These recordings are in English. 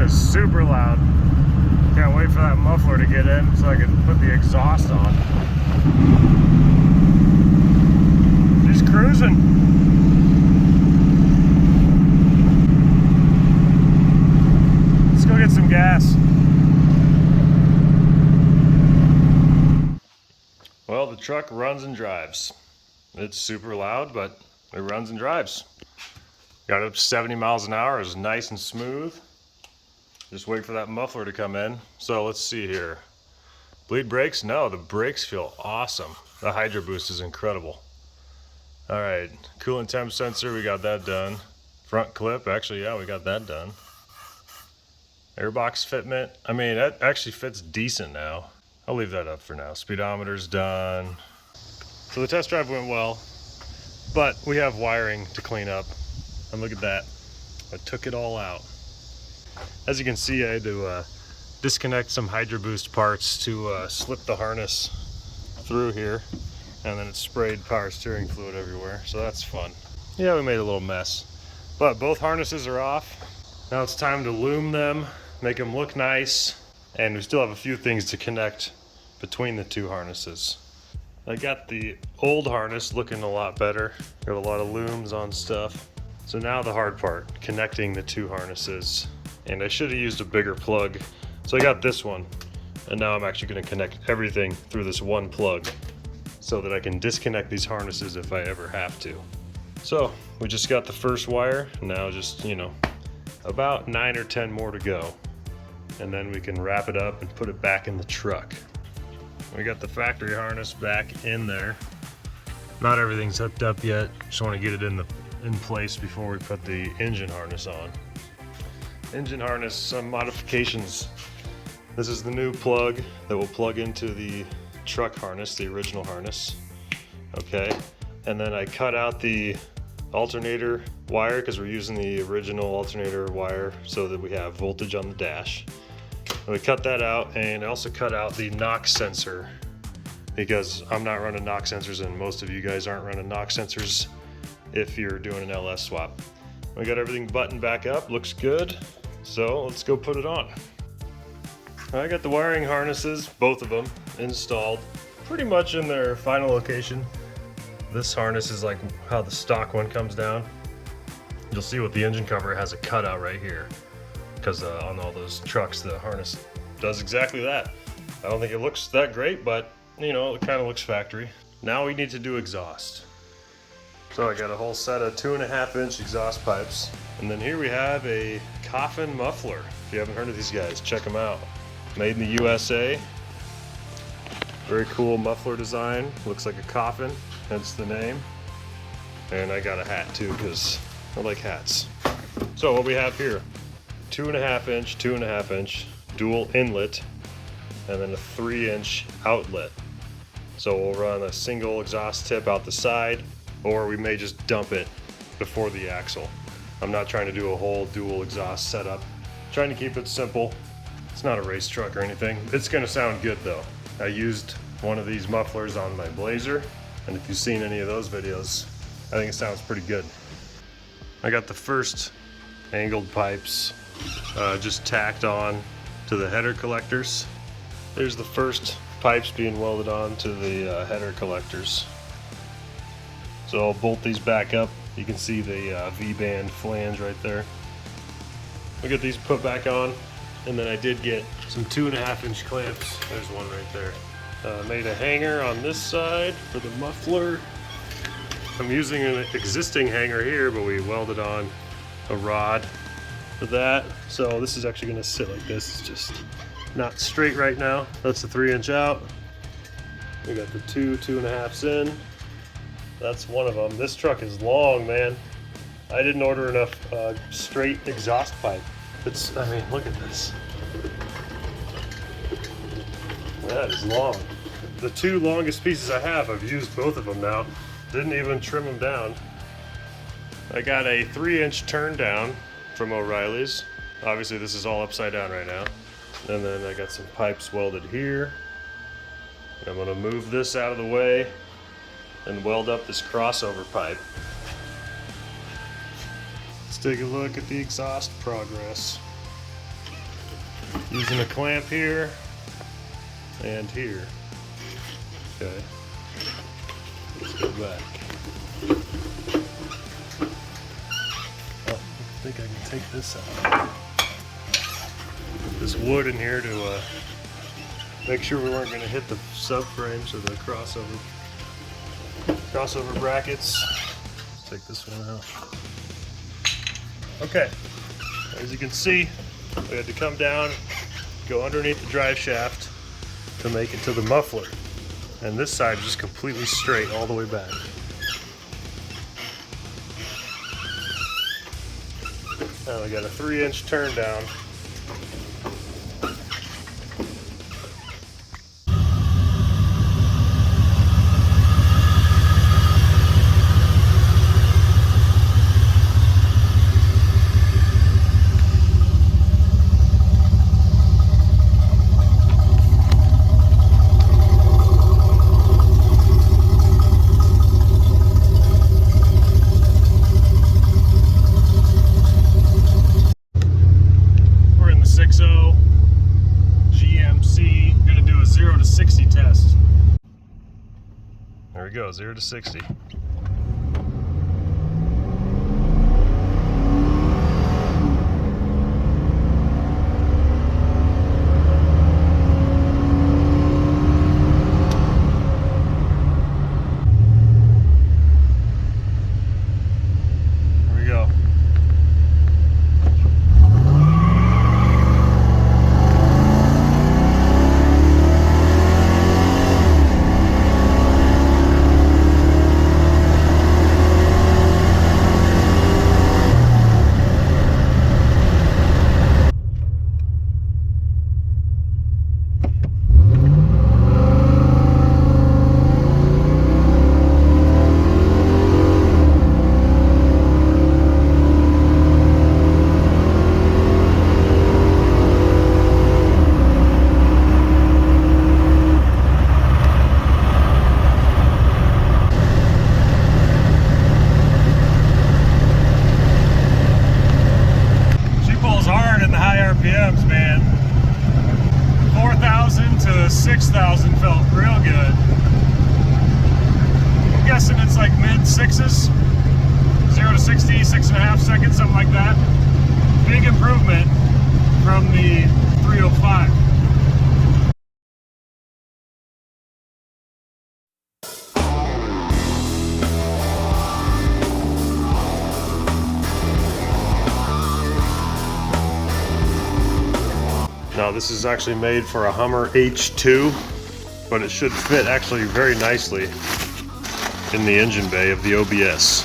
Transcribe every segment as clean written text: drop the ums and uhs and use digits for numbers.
is super loud. Can't wait for that muffler to get in so I can put the exhaust on. She's cruising. Let's go get some gas. Well, the truck runs and drives. It's super loud, but it runs and drives. Got up to 70 miles an hour. It's nice and smooth. Just wait for that muffler to come in. So let's see here. Bleed brakes? No, the brakes feel awesome. The Hydro Boost is incredible. All right, coolant temp sensor, we got that done. Front clip, actually, yeah, we got that done. Airbox fitment, I mean, that actually fits decent now. I'll leave that up for now. Speedometer's done. So the test drive went well, but we have wiring to clean up. And look at that, I took it all out. As you can see, I had to disconnect some Hydro Boost parts to slip the harness through here, and then it sprayed power steering fluid everywhere, so that's fun. Yeah, we made a little mess, but both harnesses are off. Now it's time to loom them, make them look nice, and we still have a few things to connect between the two harnesses. I got the old harness looking a lot better. Got a lot of looms on stuff. So now the hard part, connecting the two harnesses. And I should have used a bigger plug. So I got this one, and now I'm actually gonna connect everything through this one plug so that I can disconnect these harnesses if I ever have to. So we just got the first wire, now just, you know, about 9 or 10 more to go. And then we can wrap it up and put it back in the truck. We got the factory harness back in there. Not everything's hooked up yet. Just want to get it in place before we put the engine harness on. Engine harness, some modifications. This is the new plug that will plug into the truck harness, the original harness. Okay, and then I cut out the alternator wire because we're using the original alternator wire so that we have voltage on the dash. And we cut that out, and I also cut out the knock sensor because I'm not running knock sensors, and most of you guys aren't running knock sensors if you're doing an LS swap. We got everything buttoned back up, looks good. So let's go put it on. I got the wiring harnesses, both of them, installed pretty much in their final location. This harness is like how the stock one comes down. You'll see with the engine cover, it has a cutout right here because on all those trucks, the harness does exactly that. I don't think it looks that great, but you know, it kind of looks factory. Now we need to do exhaust. So I got a whole set of 2.5-inch exhaust pipes. And then here we have a Coffin muffler. If you haven't heard of these guys, check them out. Made in the USA. Very cool muffler design. Looks like a coffin, hence the name. And I got a hat too, because I like hats. So what we have here, 2.5-inch, 2.5-inch dual inlet, and then a 3-inch outlet. So we'll run a single exhaust tip out the side, or we may just dump it before the axle. I'm not trying to do a whole dual exhaust setup. Trying to keep it simple. It's not a race truck or anything. It's gonna sound good though. I used one of these mufflers on my Blazer, and if you've seen any of those videos, I think it sounds pretty good. I got the first angled pipes just tacked on to the header collectors. There's the first pipes being welded on to the header collectors. So I'll bolt these back up. You can see the V-band flange right there. We'll get these put back on, and then I did get some 2.5-inch clamps. There's one right there. Made a hanger on this side for the muffler. I'm using an existing hanger here, but we welded on a rod for that. So this is actually gonna sit like this. It's just not straight right now. That's the 3-inch out. We got the 2.5s in. That's one of them. This truck is long, man. I didn't order enough straight exhaust pipe. I mean, look at this. That is long. The two longest pieces I have, I've used both of them now. Didn't even trim them down. I got a 3-inch turn down from O'Reilly's. Obviously this is all upside down right now. And then I got some pipes welded here. I'm gonna move this out of the way and weld up this crossover pipe. Let's take a look at the exhaust progress. Using a clamp here and here. Okay, let's go back. Oh, I think I can take this out. Put this wood in here to make sure we weren't going to hit the subframes or the crossover brackets. Let's take this one out. Okay, as you can see, we had to come down, go underneath the drive shaft to make it to the muffler. And this side is just completely straight all the way back. Now we got a 3-inch turn down. GMC, gonna do a 0 to 60 test. There we go, 0 to 60. RPMs, man. 4,000 to 6,000 felt real good. I'm guessing it's like mid sixes, 0 to 60, 6.5 seconds, something like that. Big improvement from the 305. Now this is actually made for a Hummer H2, but it should fit actually very nicely in the engine bay of the OBS.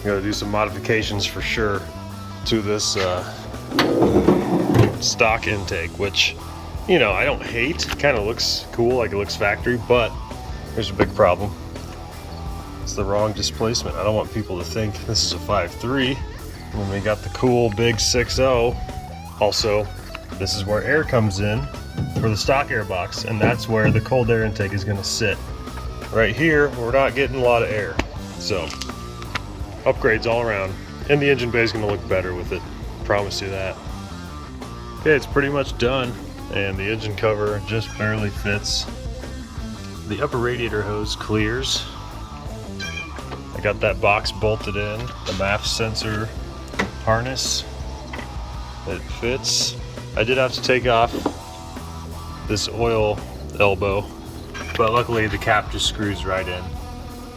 Gotta do some modifications for sure to this stock intake, which, you know, I don't hate. It kind of looks cool, like it looks factory, but there's a big problem. It's the wrong displacement. I don't want people to think this is a 5.3 when we got the cool big 6.0. Also, this is where air comes in for the stock air box, and that's where the cold air intake is going to sit. Right here, we're not getting a lot of air, so upgrades all around. And the engine bay is going to look better with it, promise you that. Okay, it's pretty much done, and the engine cover just barely fits. The upper radiator hose clears. I got that box bolted in, the MAF sensor harness. It fits. I did have to take off this oil elbow, but luckily the cap just screws right in.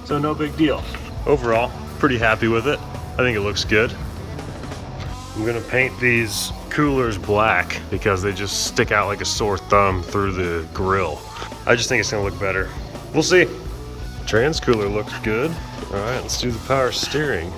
So no big deal. Overall, pretty happy with it. I think it looks good. I'm gonna paint these coolers black because they just stick out like a sore thumb through the grill. I just think it's gonna look better. We'll see. Trans cooler looks good. All right, let's do the power steering.